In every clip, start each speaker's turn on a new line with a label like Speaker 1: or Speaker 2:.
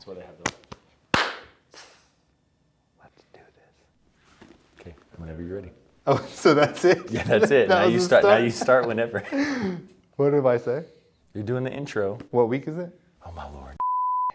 Speaker 1: That's why they have the...
Speaker 2: Let's do this.
Speaker 1: Okay, whenever you're ready.
Speaker 2: Oh, so that's it?
Speaker 1: Yeah, that's it. Now you start. Now you start whenever.
Speaker 2: What did I say?
Speaker 1: You're doing the intro.
Speaker 2: What week is it?
Speaker 1: Oh my Lord.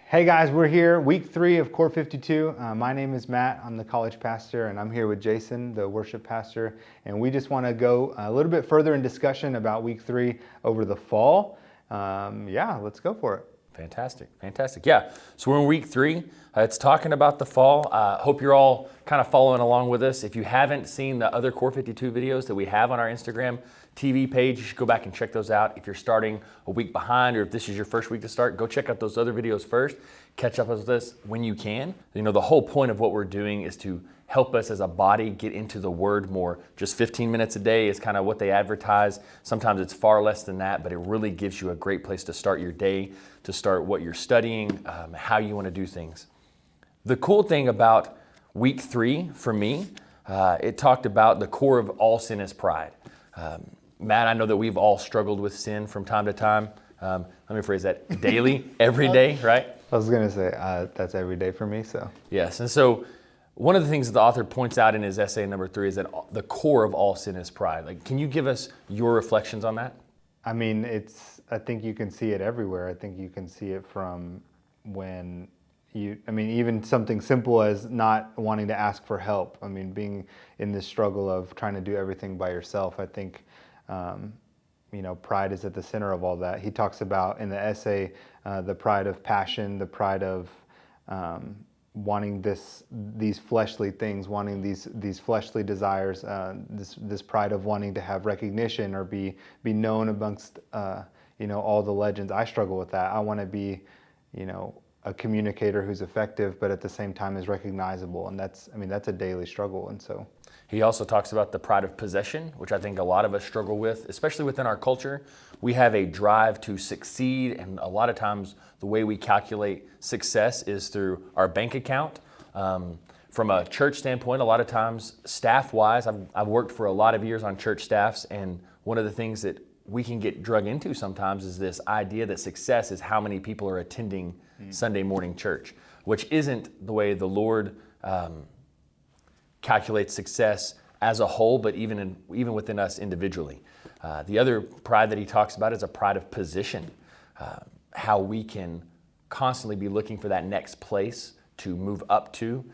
Speaker 2: Hey guys, we're here, week 3 of Core 52. My name is Matt, I'm the college pastor, and I'm here with Jason, the worship pastor. And we just want to go a little bit further in discussion about week 3 over the fall. Yeah, let's go for it.
Speaker 1: Fantastic, fantastic. Yeah, so we're in week 3. It's talking about the fall. Hope you're all kind of following along with us. If you haven't seen the other Core 52 videos that we have on our Instagram TV page, you should go back and check those out. If you're starting a week behind, or if this is your first week to start, go check out those other videos first. Catch up with us when you can. You know, the whole point of what we're doing is to help us as a body get into the Word more. Just 15 minutes a day is kind of what they advertise. Sometimes it's far less than that, but it really gives you a great place to start your day, to start what you're studying, how you want to do things. The cool thing about week 3 for me, it talked about the core of all sin is pride. Matt, I know that we've all struggled with sin from time to time. Let me phrase that, daily, every day, right?
Speaker 2: I was going to say, that's every day for me, so.
Speaker 1: Yes, and so one of the things that the author points out in his essay number 3 is that the core of all sin is pride. Like, can you give us your reflections on that?
Speaker 2: I mean, I think you can see it everywhere. I think you can see it from when even something simple as not wanting to ask for help. I mean, being in this struggle of trying to do everything by yourself, I think, pride is at the center of all that. He talks about in the essay the pride of passion, the pride of wanting these fleshly things, wanting these fleshly desires, this pride of wanting to have recognition or be known amongst all the legends. I struggle with that. I want to be a communicator who's effective, but at the same time is recognizable, and that's a daily struggle. And so
Speaker 1: he also talks about the pride of possession, which I think a lot of us struggle with, especially within our culture. We have a drive to succeed, and a lot of times the way we calculate success is through our bank account. From a church standpoint, a lot of times staff-wise, I've worked for a lot of years on church staffs, and one of the things that we can get drug into sometimes is this idea that success is how many people are attending Sunday morning church, which isn't the way the Lord calculates success as a whole, but even within us individually. The other pride that he talks about is a pride of position, how we can constantly be looking for that next place to move up to.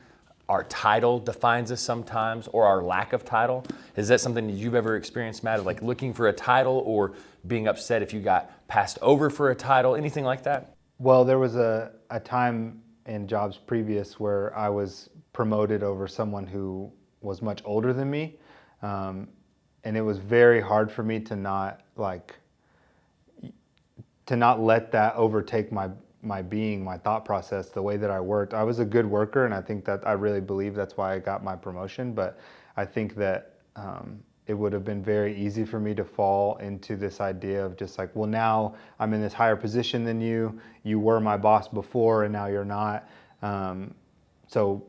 Speaker 1: Our title defines us sometimes, or our lack of title. Is that something that you've ever experienced, Matt, of like looking for a title or being upset if you got passed over for a title, anything like that?
Speaker 2: Well, there was a time in jobs previous where I was promoted over someone who was much older than me. And it was very hard for me to not let that overtake my being, my thought process, the way that I worked. I was a good worker, and I think that I really believe that's why I got my promotion. But I think that it would have been very easy for me to fall into this idea of just like, well, now I'm in this higher position than you. You were my boss before, and now you're not. So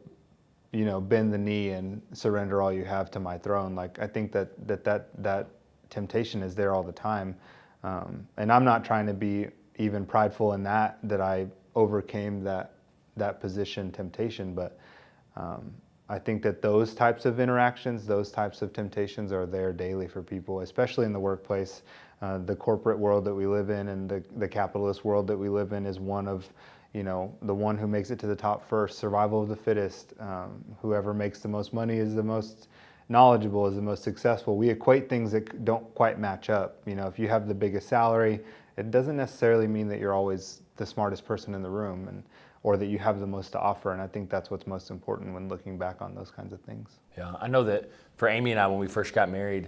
Speaker 2: bend the knee and surrender all you have to my throne. Like, I think that temptation is there all the time. And I'm not trying to be even prideful in that I overcame that position temptation. But I think that those types of interactions, those types of temptations are there daily for people, especially in the workplace. The corporate world that we live in and the capitalist world that we live in is one of, the one who makes it to the top first, survival of the fittest. Whoever makes the most money is the most knowledgeable, is the most successful. We equate things that don't quite match up. If you have the biggest salary, it doesn't necessarily mean that you're always the smartest person in the room, or that you have the most to offer. And I think that's what's most important when looking back on those kinds of things.
Speaker 1: Yeah, I know that for Amy and I, when we first got married,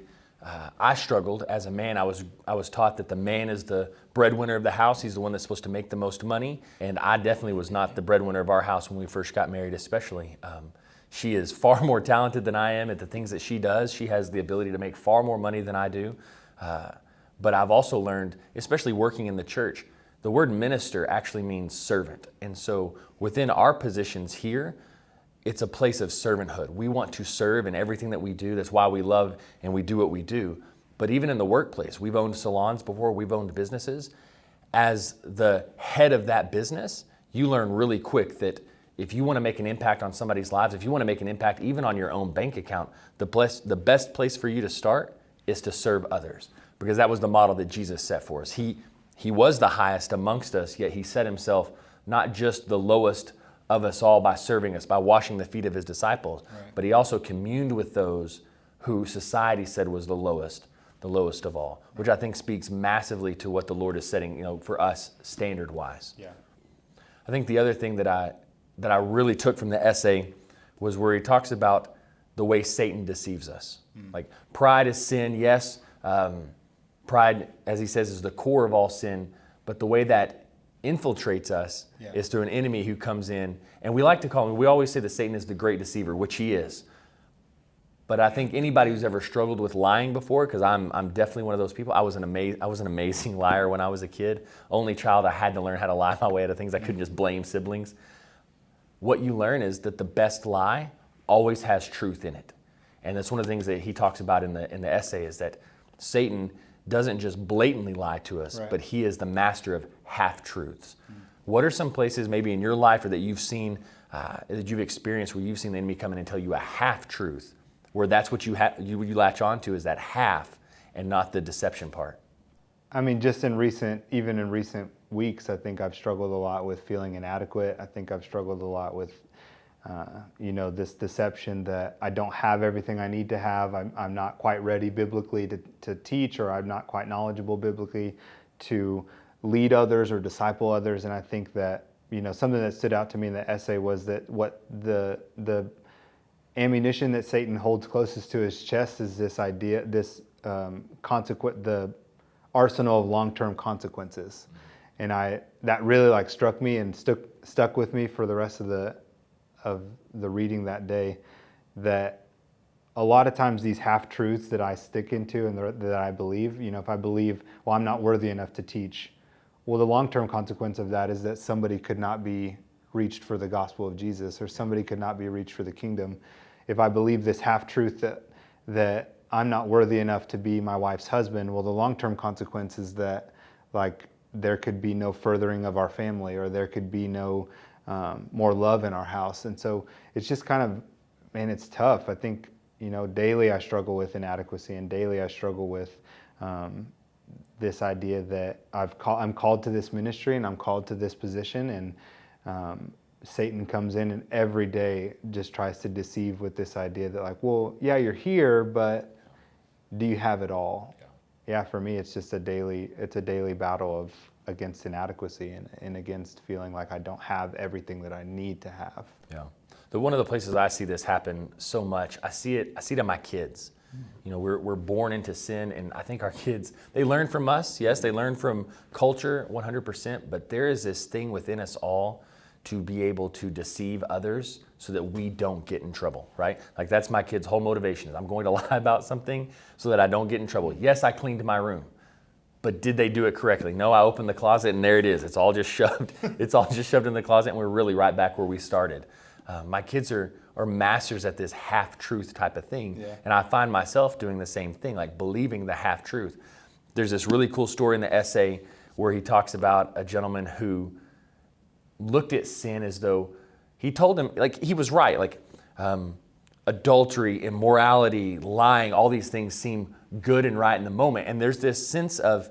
Speaker 1: I struggled as a man. I was taught that the man is the breadwinner of the house. He's the one that's supposed to make the most money. And I definitely was not the breadwinner of our house when we first got married, especially. She is far more talented than I am at the things that she does. She has the ability to make far more money than I do. But I've also learned, especially working in the church, the word minister actually means servant. And so within our positions here, it's a place of servanthood. We want to serve in everything that we do. That's why we love and we do what we do. But even in the workplace, we've owned salons before, we've owned businesses. As the head of that business, you learn really quick that if you want to make an impact on somebody's lives, if you want to make an impact even on your own bank account, the best place for you to start is to serve others, because that was the model that Jesus set for us. He was the highest amongst us, yet he set himself not just the lowest of us all by serving us, by washing the feet of his disciples, but he also communed with those who society said was the lowest of all, which I think speaks massively to what the Lord is setting, for us standard-wise.
Speaker 2: Yeah.
Speaker 1: I think the other thing that I really took from the essay was where he talks about the way Satan deceives us. Like, pride is sin, yes. Pride, as he says, is the core of all sin, but the way that infiltrates us is through an enemy who comes in, and we like to call him, we always say that Satan is the great deceiver, which he is. But I think anybody who's ever struggled with lying before, because I'm definitely one of those people. I was an amazing liar when I was a kid. Only child, I had to learn how to lie my way out of things. I couldn't just blame siblings. What you learn is that the best lie always has truth in it. And that's one of the things that he talks about in the essay, is that Satan doesn't just blatantly lie to us, but he is the master of half-truths. What are some places maybe in your life or that you've seen, that you've experienced, where you've seen the enemy come in and tell you a half-truth, where that's what you latch onto, is that half and not the deception part?
Speaker 2: I mean, just even in recent weeks, I think I've struggled a lot with feeling inadequate. I think I've struggled a lot with, this deception that I don't have everything I need to have. I'm not quite ready biblically to teach, or I'm not quite knowledgeable biblically to lead others or disciple others. And I think that, something that stood out to me in the essay was that what the ammunition that Satan holds closest to his chest is this idea, the arsenal of long-term consequences. And that really struck me and stuck with me for the rest of the reading that day, that a lot of times these half-truths that I stick into and that I believe, if I believe, well, I'm not worthy enough to teach, well, the long-term consequence of that is that somebody could not be reached for the gospel of Jesus, or somebody could not be reached for the kingdom. If I believe this half-truth that I'm not worthy enough to be my wife's husband, well, the long-term consequence is that there could be no furthering of our family, or there could be no more love in our house. And so it's just it's tough. I think, daily I struggle with inadequacy, and daily I struggle with this idea that I'm called to this ministry and I'm called to this position, and Satan comes in and every day just tries to deceive with this idea that well, yeah, you're here, but do you have it all? Yeah, for me, it's just a daily battle against inadequacy and against feeling like I don't have everything that I need to have. Yeah.
Speaker 1: One of the places I see this happen so much, I see it in my kids. We're born into sin, and I think our kids, they learn from us. Yes, they learn from culture 100%, but there is this thing within us all to be able to deceive others so that we don't get in trouble, right? That's my kid's whole motivation, is I'm going to lie about something so that I don't get in trouble. Yes, I cleaned my room, but did they do it correctly? No, I opened the closet and there it is. It's all just shoved. It's all just shoved in the closet, and we're really right back where we started. My kids are masters at this half-truth type of thing, and I find myself doing the same thing, believing the half-truth. There's this really cool story in the essay where he talks about a gentleman who looked at sin as though he told him, he was right, adultery, immorality, lying, all these things seem good and right in the moment. And there's this sense of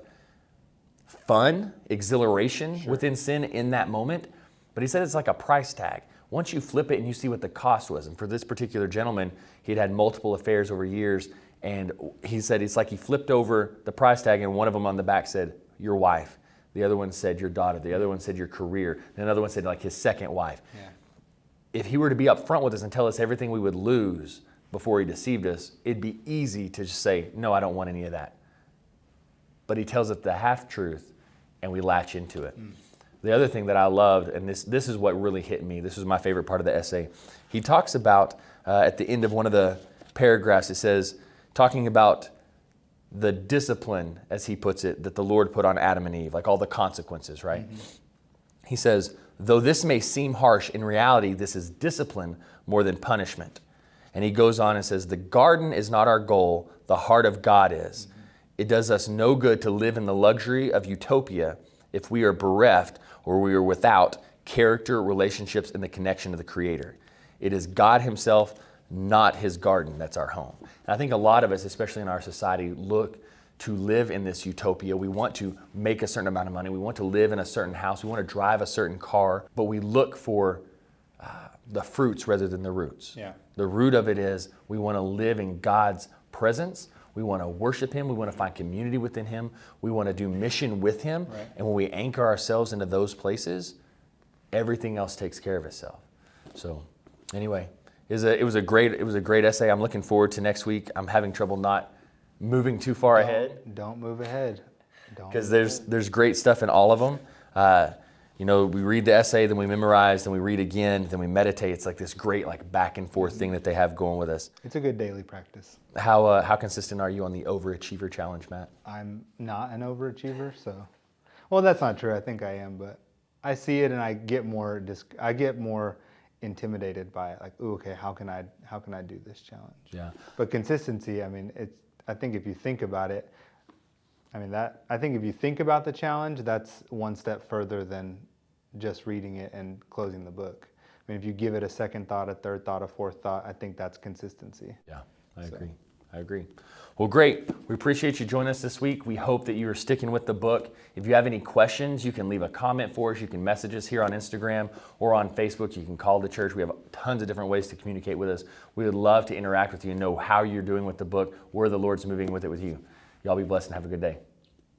Speaker 1: fun, exhilaration within sin in that moment. But he said it's like a price tag. Once you flip it and you see what the cost was, and for this particular gentleman, he'd had multiple affairs over years, and he said it's like he flipped over the price tag, and one of them on the back said, your wife. The other one said your daughter. The other one said your career. And another one said his second wife. Yeah. If he were to be upfront with us and tell us everything we would lose before he deceived us, it'd be easy to just say, no, I don't want any of that. But he tells us the half-truth, and we latch into it. The other thing that I loved, and this is what really hit me, this was my favorite part of the essay, he talks about, at the end of one of the paragraphs, it says, talking about the discipline, as he puts it, that the Lord put on Adam and Eve, all the consequences, right? Mm-hmm. He says, though this may seem harsh, in reality, this is discipline more than punishment. And he goes on and says, the garden is not our goal, the heart of God is. Mm-hmm. It does us no good to live in the luxury of utopia if we are bereft or we are without character, relationships, and the connection to the Creator. It is God Himself, not His garden, that's our home. And I think a lot of us, especially in our society, look to live in this utopia. We want to make a certain amount of money. We want to live in a certain house. We want to drive a certain car, but we look for the fruits rather than the roots.
Speaker 2: Yeah.
Speaker 1: The root of it is we want to live in God's presence. We want to worship Him. We want to find community within Him. We want to do mission with Him.
Speaker 2: Right.
Speaker 1: And when we anchor ourselves into those places, everything else takes care of itself. So anyway, it was a great essay. I'm looking forward to next week. I'm having trouble not moving too far ahead.
Speaker 2: Don't move ahead.
Speaker 1: Because there's great stuff in all of them. We read the essay, then we memorize, then we read again, then we meditate. It's like this great back and forth thing that they have going with us.
Speaker 2: It's a good daily practice.
Speaker 1: How consistent are you on the overachiever challenge, Matt?
Speaker 2: I'm not an overachiever, so well, that's not true. I think I am, but I see it and I get more intimidated by it. Like, ooh, okay, how can I do this challenge?
Speaker 1: Yeah.
Speaker 2: But consistency, I think if you think about it, I think if you think about the challenge, that's one step further than just reading it and closing the book. If you give it a second thought, a third thought, a fourth thought, I think that's consistency.
Speaker 1: Yeah, I agree. Well, great. We appreciate you joining us this week. We hope that you are sticking with the book. If you have any questions, you can leave a comment for us. You can message us here on Instagram or on Facebook. You can call the church. We have tons of different ways to communicate with us. We would love to interact with you and know how you're doing with the book, where the Lord's moving with it with you. Y'all be blessed and have a good day.